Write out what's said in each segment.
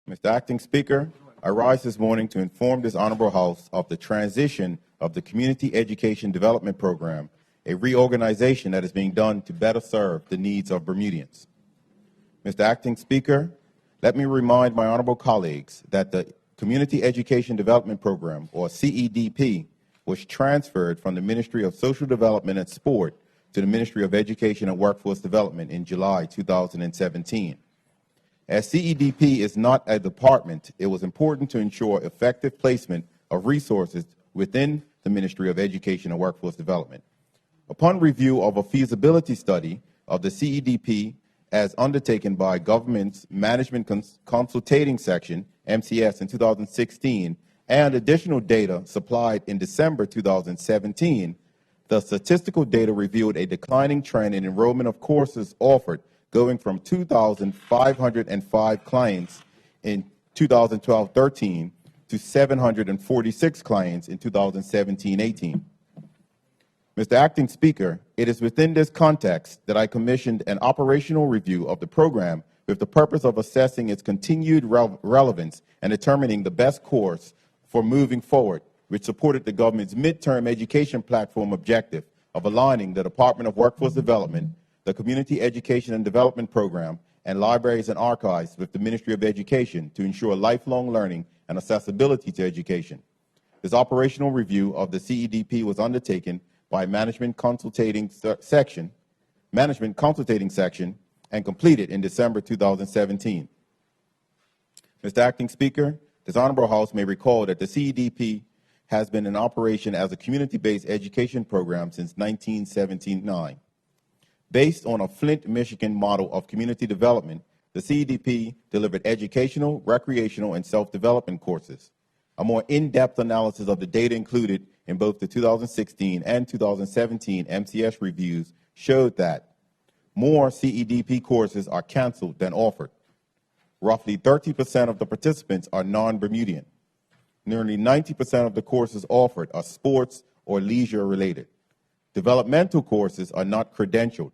Mr. Acting Speaker, I rise this morning to inform this Honorable House of the transition of the Community Education Development Program, a reorganization that is being done to better serve the needs of Bermudians. Mr. Acting Speaker, let me remind my honorable colleagues that the Community Education Development Program, or CEDP, was transferred from the Ministry of Social Development and Sport to the Ministry of Education and Workforce Development in July 2017. As CEDP is not a department, it was important to ensure effective placement of resources within the Ministry of Education and Workforce Development. Upon review of a feasibility study of the CEDP as undertaken by Government's Management Consultating Section, MCS, in 2016, and additional data supplied in December 2017, the statistical data revealed a declining trend in enrollment of courses offered, going from 2,505 clients in 2012-13 to 746 clients in 2017-18. Mr. Acting Speaker, it is within this context that I commissioned an operational review of the program with the purpose of assessing its continued relevance and determining the best course for moving forward, which supported the government's midterm education platform objective of aligning the Department of Workforce Development, the Community Education and Development Program, and libraries and archives with the Ministry of Education to ensure lifelong learning and accessibility to education. This operational review of the CEDP was undertaken by Management Consultating Section and completed in December 2017. Mr. Acting Speaker, this Honorable House may recall that the CEDP has been in operation as a community-based education program since 1979. Based on a Flint, Michigan model of community development, the CEDP delivered educational, recreational, and self-development courses. A more in-depth analysis of the data included in both the 2016 and 2017 MCS reviews showed that more CEDP courses are canceled than offered. Roughly 30% of the participants are non-Bermudian. Nearly 90% of the courses offered are sports or leisure related. Developmental courses are not credentialed.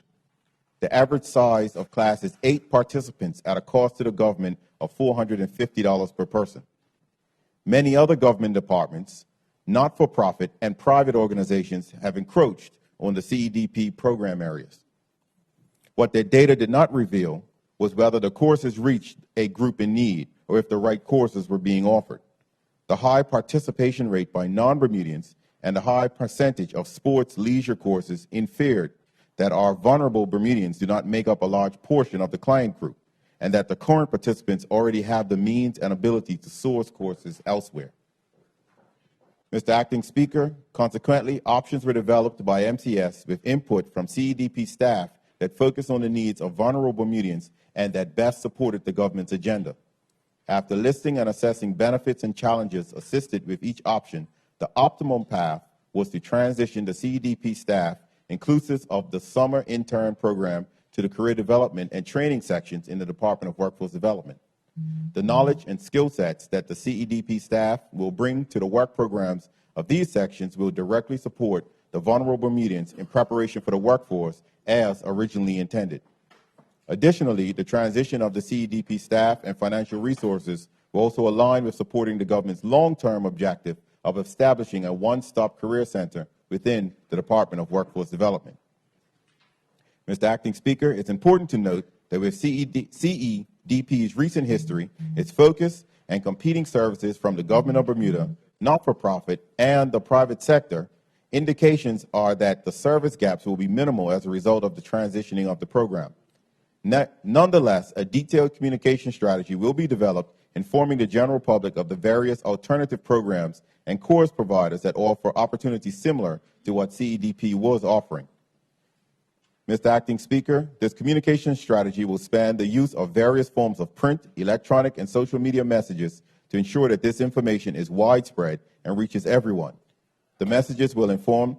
The average size of class is 8 participants at a cost to the government of $450 per person. Many other government departments, not-for-profit, and private organizations have encroached on the CEDP program areas. What their data did not reveal was whether the courses reached a group in need or if the right courses were being offered. The high participation rate by non-Bermudians and the high percentage of sports leisure courses inferred that our vulnerable Bermudians do not make up a large portion of the client group, and that the current participants already have the means and ability to source courses elsewhere. Mr. Acting Speaker, consequently, options were developed by MCS with input from CEDP staff that focused on the needs of vulnerable Bermudians and that best supported the government's agenda. After listing and assessing benefits and challenges assisted with each option, the optimum path was to transition the CEDP staff, inclusive of the summer intern program, to the career development and training sections in the Department of Workforce Development. The knowledge and skill sets that the CEDP staff will bring to the work programs of these sections will directly support the vulnerable Bermudians in preparation for the workforce as originally intended. Additionally, the transition of the CEDP staff and financial resources will also align with supporting the government's long-term objective of establishing a one-stop career center within the Department of Workforce Development. Mr. Acting Speaker, it's important to note that with CEDP's recent history, its focus and competing services from the government of Bermuda, not-for-profit, and the private sector, indications are that the service gaps will be minimal as a result of the transitioning of the program. Nonetheless, a detailed communication strategy will be developed informing the general public of the various alternative programs and course providers that offer opportunities similar to what CEDP was offering. Mr. Acting Speaker, this communication strategy will span the use of various forms of print, electronic, and social media messages to ensure that this information is widespread and reaches everyone. The messages will inform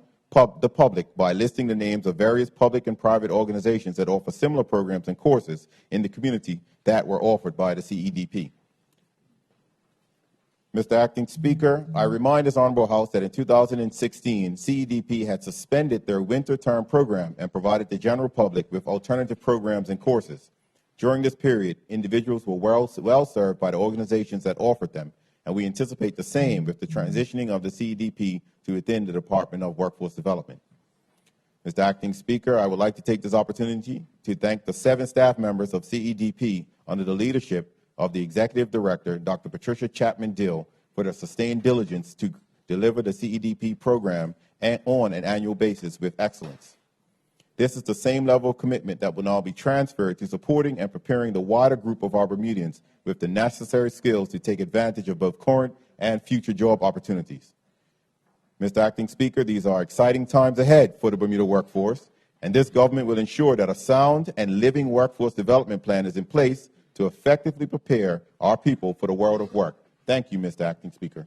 the public by listing the names of various public and private organizations that offer similar programs and courses in the community that were offered by the CEDP. Mr. Acting Speaker, I remind this Honorable House that in 2016, CEDP had suspended their winter term program and provided the general public with alternative programs and courses. During this period, individuals were well served by the organizations that offered them, and we anticipate the same with the transitioning of the CEDP to within the Department of Workforce Development. Mr. Acting Speaker, I would like to take this opportunity to thank the 7 staff members of CEDP under the leadership of the Executive Director, Dr. Patricia Chapman-Dill, for their sustained diligence to deliver the CEDP program on an annual basis with excellence. This is the same level of commitment that will now be transferred to supporting and preparing the wider group of our Bermudians with the necessary skills to take advantage of both current and future job opportunities. Mr. Acting Speaker, these are exciting times ahead for the Bermuda workforce, and this government will ensure that a sound and living workforce development plan is in place to effectively prepare our people for the world of work. Thank you, Mr. Acting Speaker.